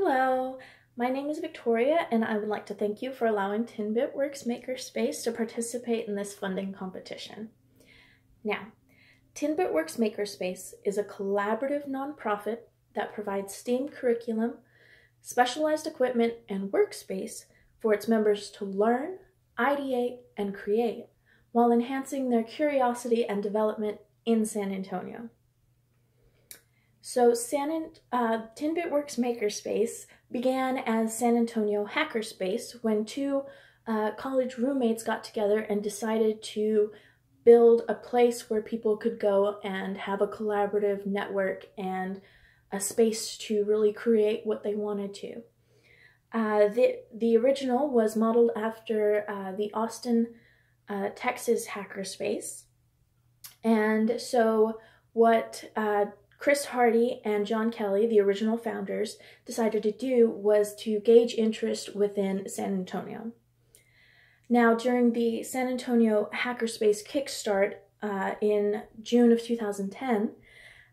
Hello, my name is Victoria and I would like to thank you for allowing 10bitworks Makerspace to participate in this funding competition. Now, 10bitworks Makerspace is a collaborative nonprofit that provides STEAM curriculum, specialized equipment, and workspace for its members to learn, ideate, and create while enhancing their curiosity and development in San Antonio. So 10bitworks Makerspace began as San Antonio Hackerspace when two college roommates got together and decided to build a place where people could go and have a collaborative network and a space to really create what they wanted to. The original was modeled after the Austin, Texas Hackerspace. And so what Chris Hardy and John Kelly, the original founders, decided to do was to gauge interest within San Antonio. Now, during the San Antonio Hackerspace Kickstart in June of 2010,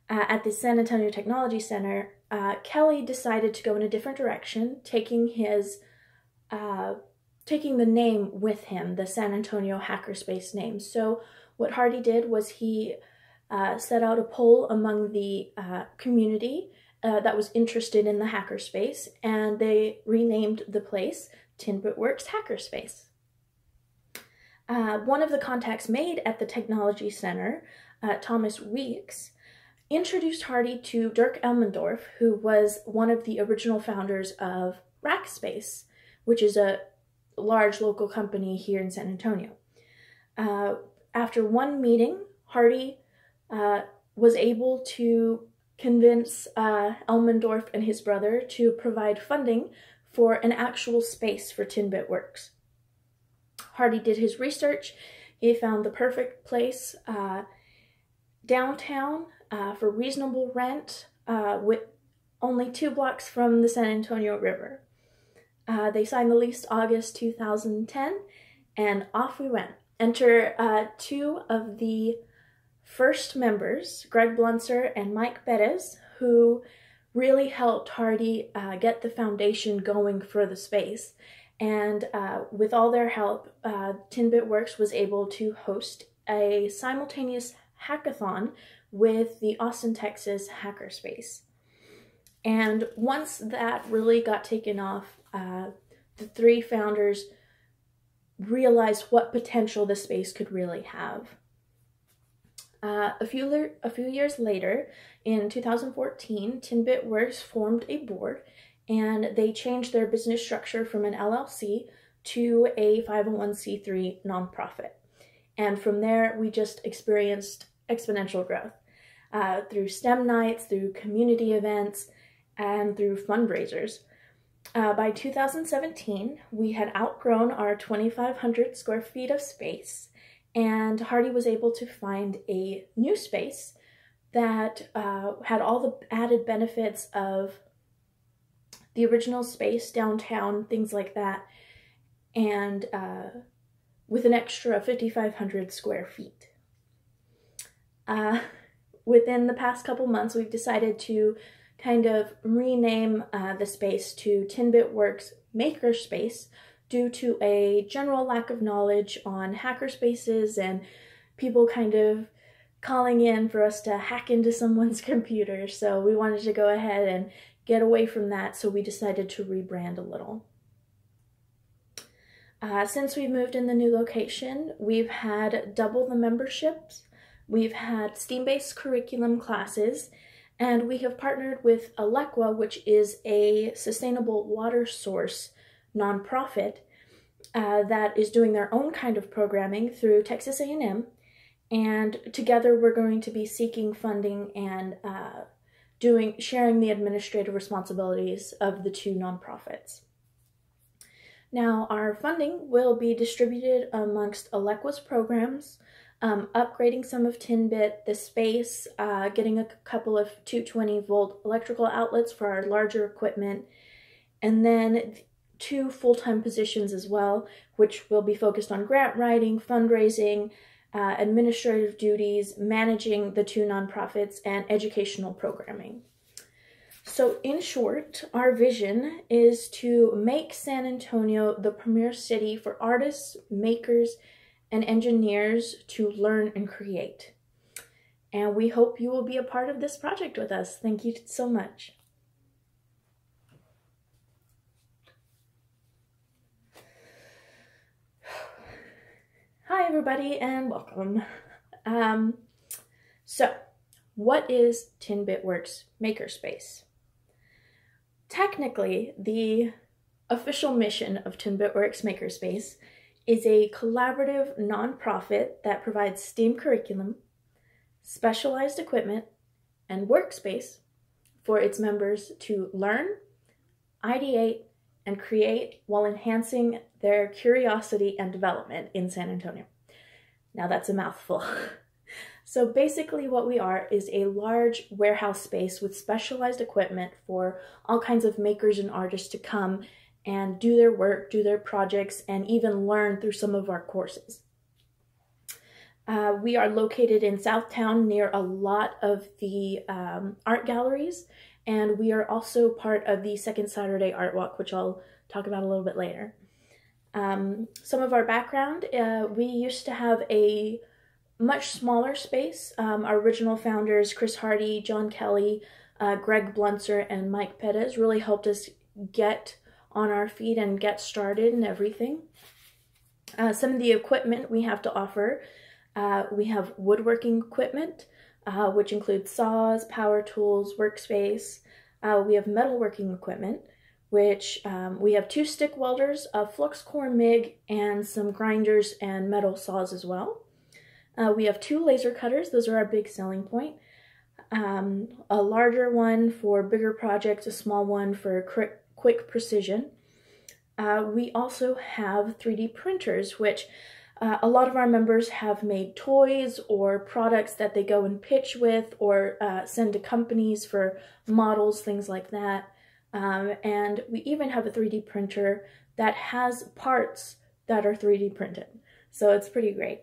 at the San Antonio Technology Center, Kelly decided to go in a different direction, taking the name with him, the San Antonio Hackerspace name. So what Hardy did was he set out a poll among the community that was interested in the hackerspace, and they renamed the place 10bitworks Hackerspace. One of the contacts made at the Technology Center, Thomas Weeks, introduced Hardy to Dirk Elmendorf, who was one of the original founders of Rackspace, which is a large local company here in San Antonio. After one meeting, Hardy was able to convince Elmendorf and his brother to provide funding for an actual space for 10bitworks. Hardy did his research. He found the perfect place downtown for reasonable rent with only 2 blocks from the San Antonio River. They signed the lease August 2010, and off we went. Enter two of the first members, Greg Blunser and Mike Bettis, who really helped Hardy get the foundation going for the space. And with all their help, 10bitworks was able to host a simultaneous hackathon with the Austin, Texas Hackerspace. And once that really got taken off, the three founders realized what potential the space could really have. A few years later, in 2014, 10bitworks formed a board, and they changed their business structure from an LLC to a 501c3 nonprofit. And from there, we just experienced exponential growth through STEM nights, through community events, and through fundraisers. By 2017, we had outgrown our 2,500 square feet of space, and Hardy was able to find a new space that had all the added benefits of the original space, downtown, things like that, and with an extra 5,500 square feet. Within the past couple months, we've decided to kind of rename the space to 10bitworks Makerspace due to a general lack of knowledge on hackerspaces and people kind of calling in for us to hack into someone's computer. So we wanted to go ahead and get away from that, so we decided to rebrand a little. Since we've moved in the new location, we've had double the memberships, we've had STEAM-based curriculum classes, and we have partnered with Alequa, which is a sustainable water source nonprofit that is doing their own kind of programming through Texas A&M, and together we're going to be seeking funding and sharing the administrative responsibilities of the two nonprofits. Now, our funding will be distributed amongst Alequa's programs, upgrading some of 10bit, the space, getting a couple of 220-volt electrical outlets for our larger equipment, and then 2 full-time positions as well, which will be focused on grant writing, fundraising, administrative duties, managing the two nonprofits, and educational programming. So in short, our vision is to make San Antonio the premier city for artists, makers, and engineers to learn and create. And we hope you will be a part of this project with us. Thank you so much. Hi everybody and welcome. So what is 10-Bit Works Makerspace? Technically, the official mission of 10-Bit Works Makerspace is a collaborative nonprofit that provides STEAM curriculum, specialized equipment, and workspace for its members to learn, ideate, and create while enhancing their curiosity and development in San Antonio. Now that's a mouthful. So basically what we are is a large warehouse space with specialized equipment for all kinds of makers and artists to come and do their work, do their projects, and even learn through some of our courses. We are located in Southtown near a lot of the art galleries, and we are also part of the Second Saturday Art Walk, which I'll talk about a little bit later. Some of our background, we used to have a much smaller space. Our original founders, Chris Hardy, John Kelly, Greg Blunzer, and Mike Perez really helped us get on our feet and get started and everything. Some of the equipment we have to offer, we have woodworking equipment, which includes saws, power tools, workspace. We have metalworking equipment, which we have 2 stick welders, a flux core MIG, and some grinders and metal saws as well. We have 2 laser cutters. Those are our big selling point. A larger one for bigger projects, a small one for quick precision. We also have 3D printers, which a lot of our members have made toys or products that they go and pitch with or send to companies for models, things like that. And we even have a 3D printer that has parts that are 3D printed. So it's pretty great.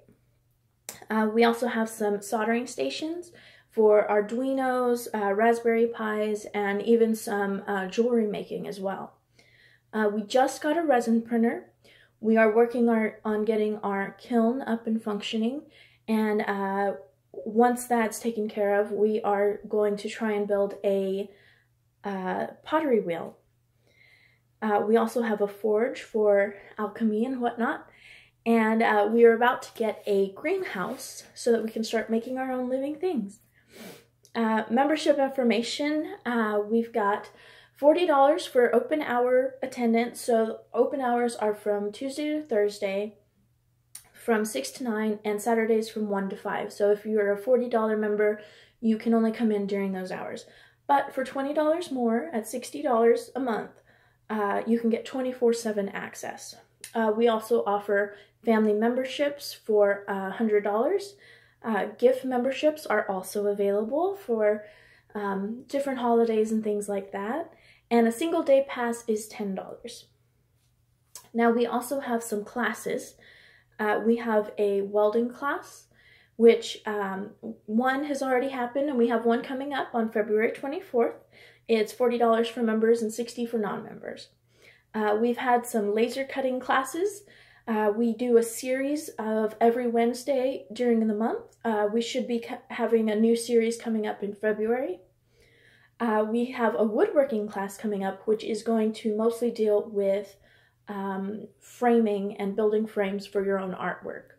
We also have some soldering stations for Arduinos, Raspberry Pis, and even some jewelry making as well. We just got a resin printer. We are working on getting our kiln up and functioning, and once that's taken care of, we are going to try and build a pottery wheel. We also have a forge for alchemy and whatnot, and we are about to get a greenhouse so that we can start making our own living things. Membership information, we've got $40 for open hour attendance. So open hours are from Tuesday to Thursday from 6 to 9 and Saturdays from 1 to 5. So if you're a $40 member, you can only come in during those hours. But for $20 more at $60 a month, you can get 24/7 access. We also offer family memberships for $100. Gift memberships are also available for different holidays and things like that. And a single day pass is $10. Now we also have some classes. We have a welding class, which one has already happened, and we have one coming up on February 24th. It's $40 for members and $60 for non-members. We've had some laser cutting classes. We do a series of every Wednesday during the month. We should be having a new series coming up in February. We have a woodworking class coming up, which is going to mostly deal with framing and building frames for your own artwork.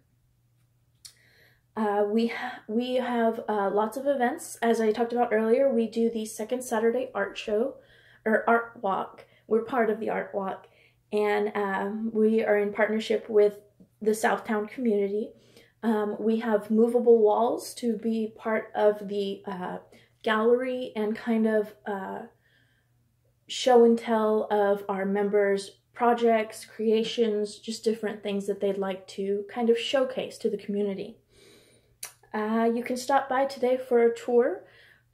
We have lots of events. As I talked about earlier, we do the Second Saturday Art Show, or Art Walk. We're part of the Art Walk, and we are in partnership with the Southtown community. We have movable walls to be part of the gallery and kind of show and tell of our members' projects, creations, just different things that they'd like to kind of showcase to the community. You can stop by today for a tour.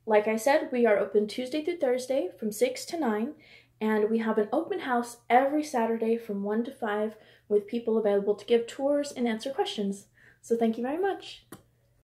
Like I said, we are open Tuesday through Thursday from 6 to 9, and we have an open house every Saturday from 1 to 5 with people available to give tours and answer questions. So thank you very much.